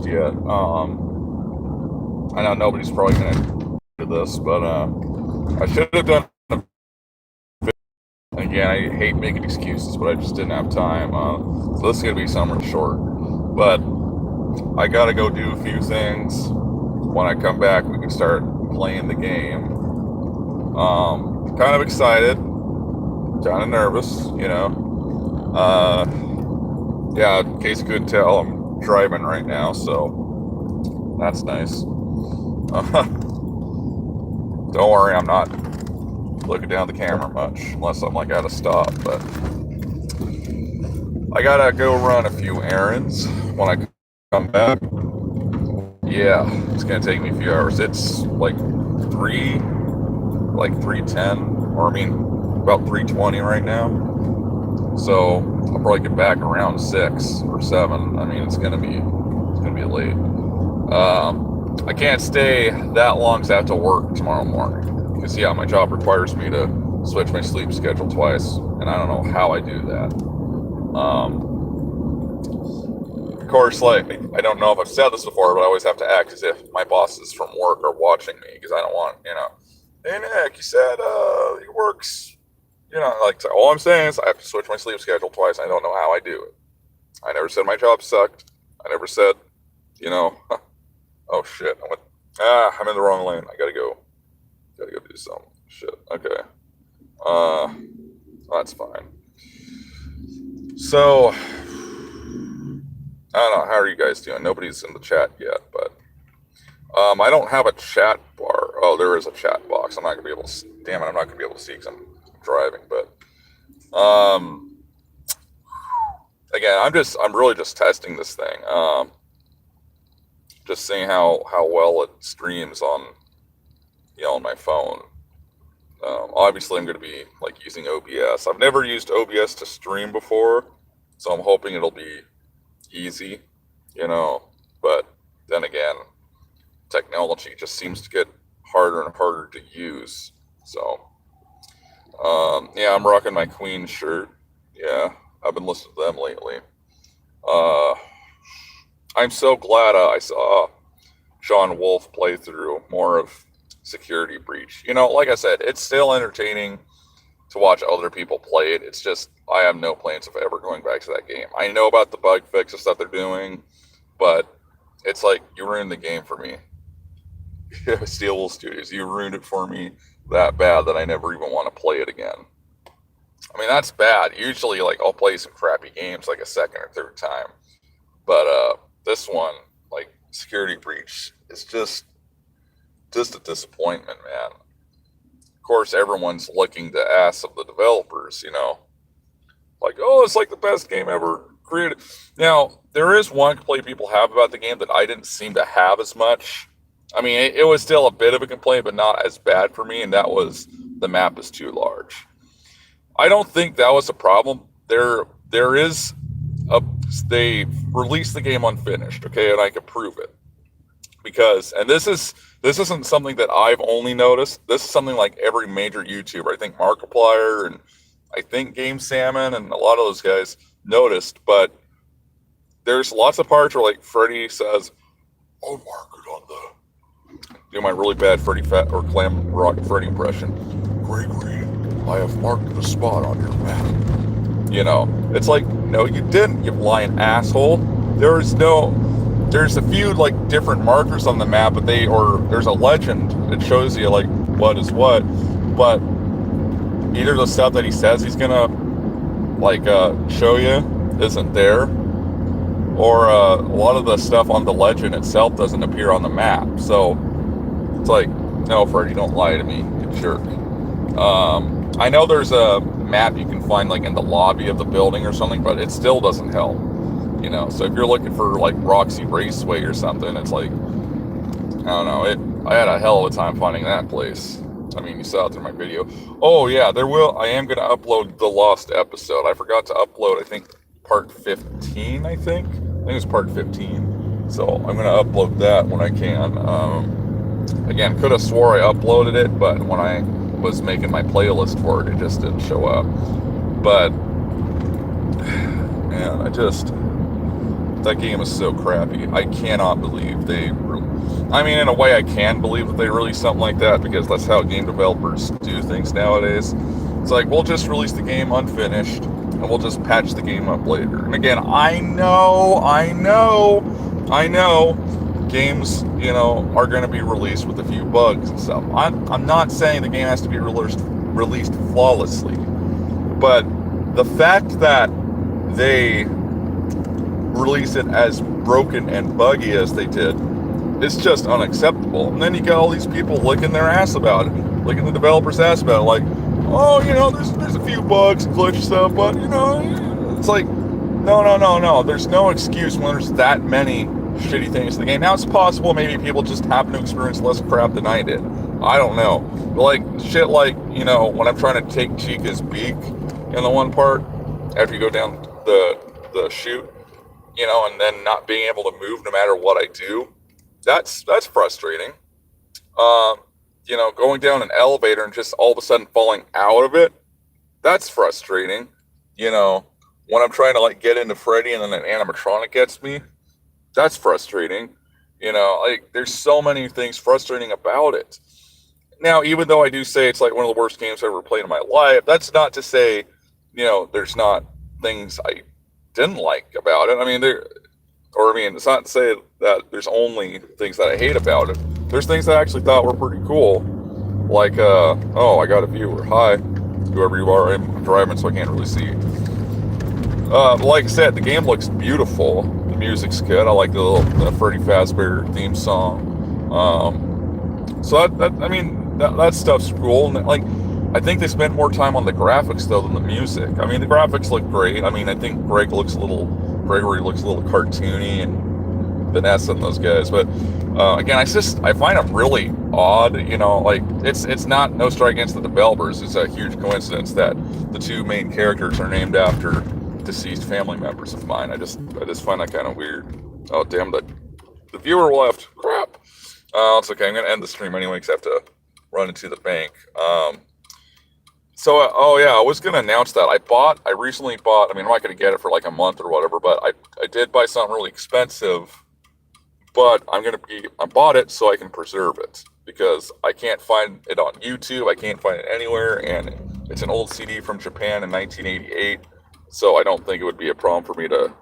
just yet. I know nobody's probably gonna do this, but I should have done. Again, I hate making excuses, but I just didn't have time. So this is gonna be somewhere short. But I gotta go do a few things. When I come back, we can start playing the game. Kind of excited, kind of nervous, you know. Yeah, in case you couldn't tell, I'm driving right now, so that's nice. Don't worry, I'm not looking down the camera much, unless I'm like at a stop, but I gotta go run a few errands when I come back. Yeah, it's gonna take me a few hours. It's like 3:10, or I mean, about 3:20 right now. So I'll probably get back around 6 or 7. I mean, it's gonna be late. I can't stay that long because I have to work tomorrow morning. Because yeah, my job requires me to switch my sleep schedule twice, and I don't know how I do that. Of course, like, I don't know if I've said this before, but I always have to act as if my bosses from work are watching me, because I don't want, hey Nick, you said your work's, like, all I'm saying is I have to switch my sleep schedule twice. I don't know how I do it. I never said my job sucked. I never said, oh shit, I'm in the wrong lane. I gotta go do something. Shit. Okay. That's fine. So, I don't know. How are you guys doing? Nobody's in the chat yet, but I don't have a chat bar. Oh, there is a chat box. I'm not gonna be able to. Damn it! I'm not gonna be able to see because I'm driving. But again, I'm really just testing this thing. Just seeing how well it streams on, on my phone. Obviously, I'm going to be like using OBS. I've never used OBS to stream before, so I'm hoping it'll be easy, But then again, technology just seems to get harder and harder to use. So, yeah, I'm rocking my Queen shirt. Yeah, I've been listening to them lately. I'm so glad I saw Sean Wolf play through more of Security Breach. Like I said, it's still entertaining to watch other people play it. It's just, I have no plans of ever going back to that game. I know about the bug fixes that they're doing, but it's like, you ruined the game for me. Steelwool Studios, you ruined it for me that bad that I never even want to play it again. I mean, that's bad. Usually, like, I'll play some crappy games like a second or third time. But this one, like Security Breach, is just a disappointment, man. Of course, everyone's licking the ass of the developers, like, oh, it's like the best game ever created. Now, there is one complaint people have about the game that I didn't seem to have as much. I mean, it was still a bit of a complaint, but not as bad for me, and that was the map is too large. I don't think that was a problem. There is they released the game unfinished, okay, and I can prove it. Because, and this isn't something that I've only noticed. This is something like every major YouTuber, I think Markiplier and I think Game Salmon and a lot of those guys noticed. But there's lots of parts where, like, Freddy says, "I'll mark it on the." Do my really bad Freddy Fat or Clam Rock Freddy impression. Gregory, I have marked the spot on your map. It's like, no, you didn't, you lying asshole. There's a few like different markers on the map, but there's a legend that shows you like what is what, but either the stuff that he says he's gonna like show you isn't there, or a lot of the stuff on the legend itself doesn't appear on the map. So it's like, no, Freddy, don't lie to me, you jerk. I know there's a map you can find like in the lobby of the building or something, but it still doesn't help. So if you're looking for like Roxy Raceway or something, it's like, I don't know. I had a hell of a time finding that place. I mean, you saw it through my video. Oh yeah, I am going to upload the lost episode. I forgot to upload, I think, part 15, I think it was part 15. So I'm going to upload that when I can. Again, could have swore I uploaded it, but when I was making my playlist for it, it just didn't show up. But, man, that game is so crappy. I cannot believe they. I mean, in a way, I can believe that they released something like that because that's how game developers do things nowadays. It's like we'll just release the game unfinished and we'll just patch the game up later. And again, I know, games, are going to be released with a few bugs and stuff. I'm not saying the game has to be released flawlessly, but the fact that they release it as broken and buggy as they did, it's just unacceptable. And then you got all these people licking their ass about it, licking the developers' ass about it, like, oh, there's a few bugs, glitch stuff, but it's like, no. There's no excuse when there's that many shitty things in the game. Now it's possible maybe people just happen to experience less crap than I did. I don't know. But like shit, like when I'm trying to take Chica's beak in the one part after you go down the chute, and then not being able to move no matter what I do. That's frustrating. Going down an elevator and just all of a sudden falling out of it, that's frustrating. When I'm trying to like get into Freddy and then an animatronic gets me, that's frustrating. Like there's so many things frustrating about it. Now, even though I do say it's like one of the worst games I've ever played in my life, that's not to say, there's not things I didn't like about it. I mean, it's not to say that there's only things that I hate about it. There's things that I actually thought were pretty cool. Like, I got a viewer. Hi, whoever you are. I'm driving, so I can't really see. Like I said, the game looks beautiful. The music's good. I like the Freddy Fazbear theme song. So that stuff's cool. And like, I think they spent more time on the graphics though than the music. I mean, the graphics look great. I mean, I think Gregory looks a little cartoony and Vanessa and those guys. But again, I find them really odd. Like it's not no strike against the developers. It's a huge coincidence that the two main characters are named after deceased family members of mine. I just find that kind of weird. Oh damn, the viewer left. Crap. It's okay. I'm gonna end the stream anyway because I have to run into the bank. I was gonna announce that I recently bought. I mean, I'm not gonna get it for like a month or whatever, but I did buy something really expensive. But I bought it so I can preserve it because I can't find it on YouTube. I can't find it anywhere, and it's an old CD from Japan in 1988. So I don't think it would be a problem for me to.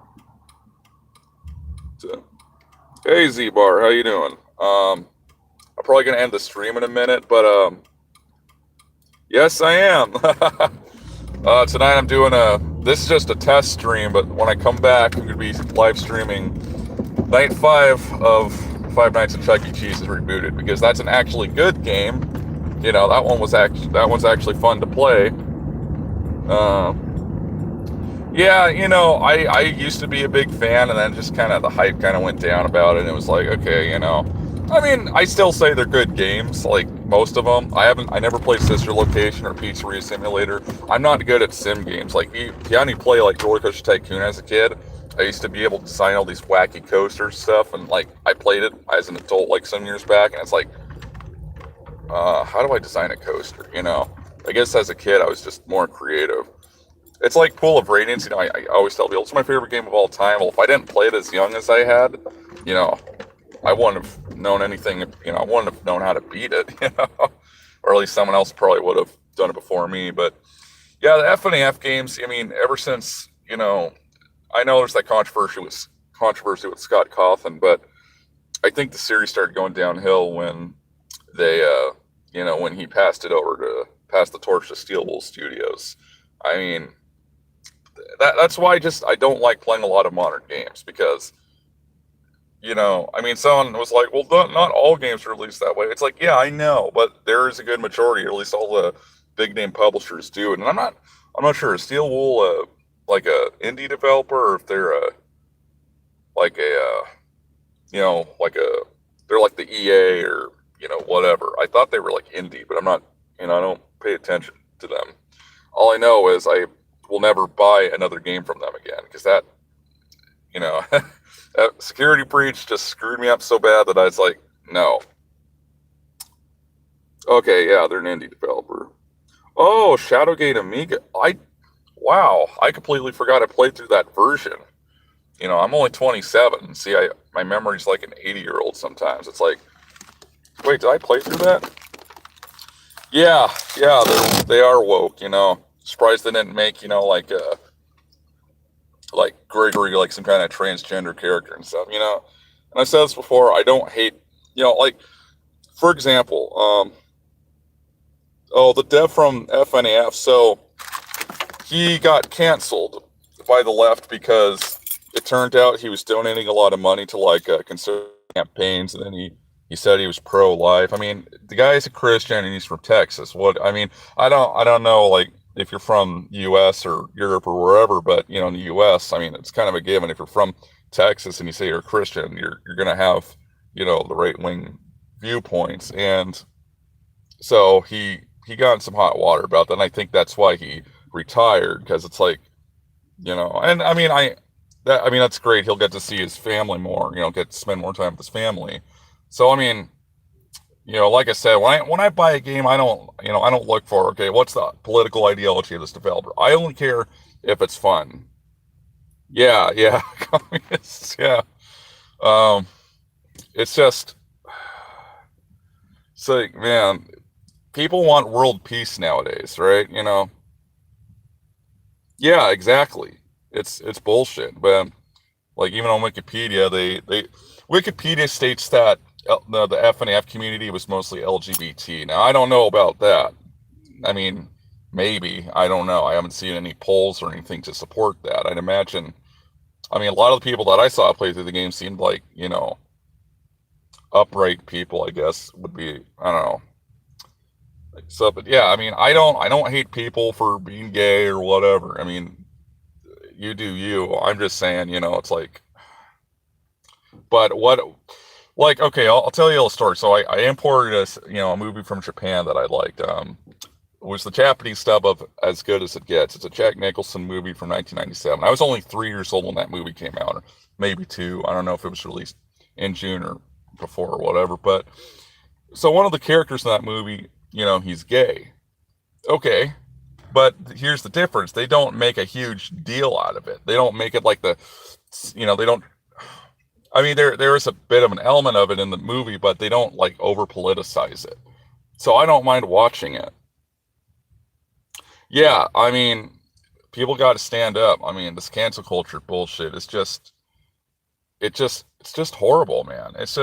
Hey Z-Bar, how you doing? I'm probably gonna end the stream in a minute, but yes, I am. Tonight I'm doing this is just a test stream, but when I come back, I'm gonna be live streaming Night 5 of Five Nights at Chuck E. Cheese is rebooted because that's an actually good game. That one's actually fun to play. I used to be a big fan, and then just kind of the hype kind of went down about it, and it was like, okay, I mean, I still say they're good games, like most of them. I never played Sister Location or Pizzeria Simulator. I'm not good at sim games. Like, you only play like Roller Coaster Tycoon as a kid. I used to be able to design all these wacky coasters stuff, and like I played it as an adult like some years back, and it's like, how do I design a coaster? I guess as a kid I was just more creative. It's like Pool of Radiance. I always tell people it's my favorite game of all time. Well, if I didn't play it as young as I had, I wouldn't have known anything. I wouldn't have known how to beat it. Or at least someone else probably would have done it before me. But yeah, the FNAF games. I mean, ever since I know there's that controversy with Scott Cawthon, but I think the series started going downhill when they, when he passed the torch to Steel Wool Studios. I mean, that's why I don't like playing a lot of modern games because, someone was like, well, not all games are released that way. It's like, yeah, I know, but there is a good majority, or at least all the big name publishers do it. And I'm not sure. Is Steel Wool like a indie developer, or if they're they're like the EA or whatever. I thought they were like indie, but I'm not. I don't pay attention to them. All I know is I will never buy another game from them again because that security breach just screwed me up so bad that I was like, no. Okay, yeah, they're an indie developer. Oh, Shadowgate Amiga. Wow, I completely forgot I played through that version. I'm only 27. See, my memory's like an 80-year-old sometimes. It's like, wait, did I play through that? Yeah, yeah, they are woke. Surprised they didn't make, like Gregory, like some kind of transgender character and stuff. And I've said this before, I don't hate, like, for example, the dev from FNAF, so he got canceled by the left because it turned out he was donating a lot of money to like conservative campaigns, and then he said he was pro-life. I mean, the guy is a Christian and he's from Texas. What I mean, I don't know like if you're from U.S. or Europe or wherever, but in the U.S., I mean, it's kind of a given. If you're from Texas and you say you're a Christian, you're gonna have the right wing viewpoints, and so he got in some hot water about that, and I think that's why he retired, because it's like, and I mean that's great. He'll get to see his family more, get to spend more time with his family. So I mean, like I said, when I buy a game, I don't look for, okay, what's the political ideology of this developer. I only care if it's fun. Yeah, yeah, communists, yeah. Um, it's just, it's like, man, people want world peace nowadays, right? Yeah, exactly. It's bullshit. But like even on Wikipedia, they Wikipedia states that the FNAF community was mostly LGBT. Now I don't know about that. I mean, maybe, I don't know. I haven't seen any polls or anything to support that. I'd imagine. I mean, a lot of the people that I saw play through the game seemed like upright people. I guess would be, I don't know. So, but yeah, I mean, I don't hate people for being gay or whatever. I mean, you do you. I'm just saying, it's like, but what, like, okay, I'll tell you a little story. So I imported a movie from Japan that I liked. It was the Japanese dub of As Good as It Gets. It's a Jack Nicholson movie from 1997. I was only 3 years old when that movie came out, or maybe two. I don't know if it was released in June or before or whatever. But so one of the characters in that movie, he's gay. Okay, but here's the difference. They don't make a huge deal out of it. They don't make it like they don't. I mean, there is a bit of an element of it in the movie, but they don't like over politicize it. So I don't mind watching it. Yeah, I mean, people got to stand up. I mean, this cancel culture bullshit is it's just horrible, man. It's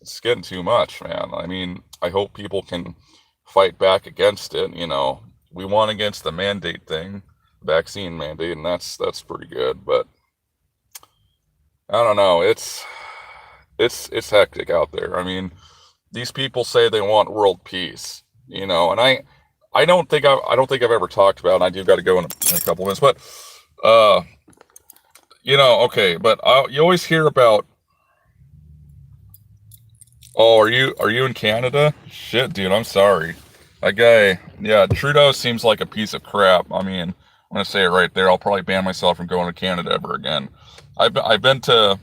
it's getting too much, man. I mean, I hope people can fight back against it. We won against the mandate thing, vaccine mandate, and that's pretty good. But I don't know. It's hectic out there. I mean, these people say they want world peace, and I don't think I've ever talked about. And I do got to go in a couple minutes, but uh, okay. But you always hear about. Oh, are you in Canada? Shit, dude, I'm sorry. That guy, yeah, Trudeau seems like a piece of crap. I mean, I'm gonna say it right there. I'll probably ban myself from going to Canada ever again. I've been to,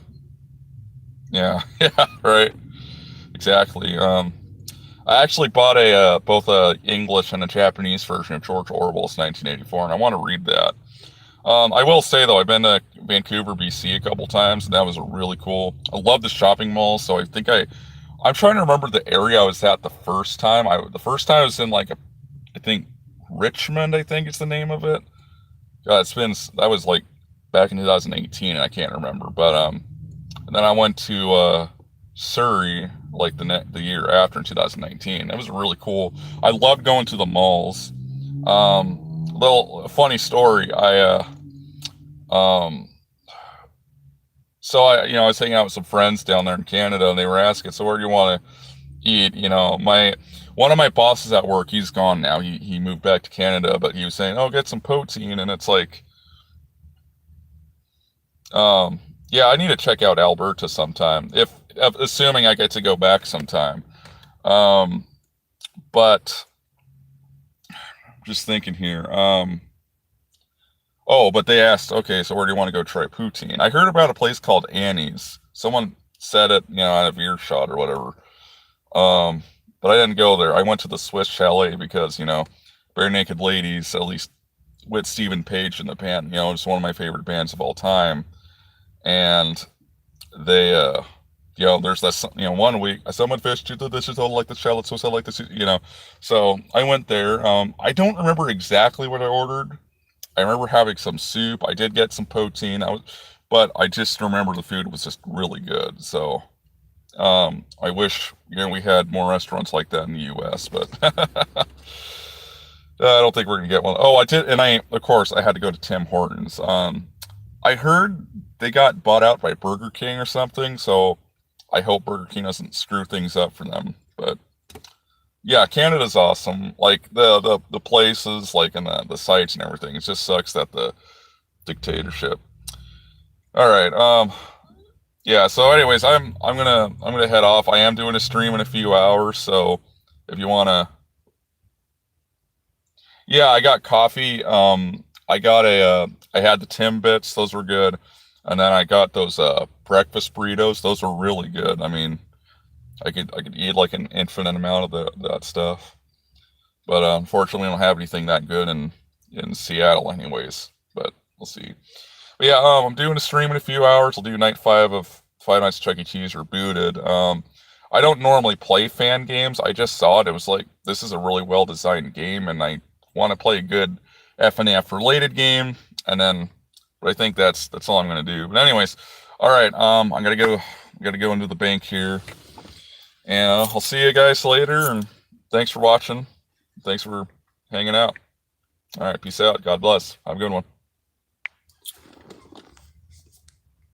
yeah, yeah, right, exactly. I actually bought both a English and a Japanese version of George Orwell's 1984, and I want to read that. I will say though, I've been to Vancouver, BC a couple times, and that was a really cool. I love the shopping mall, so I'm trying to remember the area I was at the first time. The first time I was in like I think Richmond, I think is the name of it. God, that was like back in 2018, and I can't remember. But and then I went to Surrey like the year after in 2019. It was really cool. I loved going to the malls. Little funny story. Um, so I was hanging out with some friends down there in Canada, and they were asking, so where do you want to eat? One of my bosses at work, he's gone now. He moved back to Canada, but he was saying, oh, get some poutine, and it's like, um, yeah, I need to check out Alberta sometime, if assuming I get to go back sometime. Um, but just thinking here. Oh, but they asked, okay, so where do you want to go try poutine? I heard about a place called Annie's. Someone said it, out of earshot or whatever. But I didn't go there. I went to the Swiss Chalet because, bare naked ladies, at least with Stephen Page in the band. You know, it's one of my favorite bands of all time. And they, you know, there's this, you know, one week I summoned fish to the dishes all like the shallots, so I like this, you know. So I went there. I don't remember exactly what I ordered. I remember having some soup. I did get some poutine. But I just remember the food was just really good. So I wish, you know, we had more restaurants like that in the U.S., but I don't think we're gonna get one. Oh, I did, and of course, I had to go to Tim Hortons. I heard they got bought out by Burger King or something, so I hope Burger King doesn't screw things up for them. But yeah, Canada's awesome. Like the places, like and the sites and everything. It just sucks that the dictatorship. All right. Yeah. So, anyways, I'm gonna head off. I am doing a stream in a few hours, so if you wanna, yeah, I got coffee. I got I had the Timbits. Those were good, and then I got those breakfast burritos. Those were really good. I mean, I could eat like an infinite amount of that stuff. But unfortunately, I don't have anything that good in Seattle, anyways. But we'll see. But yeah, I'm doing a stream in a few hours. I'll do night 5 of Five Nights at Chuck E. Cheese Rebooted. I don't normally play fan games. I just saw it. It was like, this is a really well designed game, and I want to play a good FNF related game. And then, but I think that's all I'm gonna do. But anyways, all right. I'm gonna go. I gotta go into the bank here, and I'll see you guys later. And thanks for watching. Thanks for hanging out. All right, peace out. God bless. Have a good one.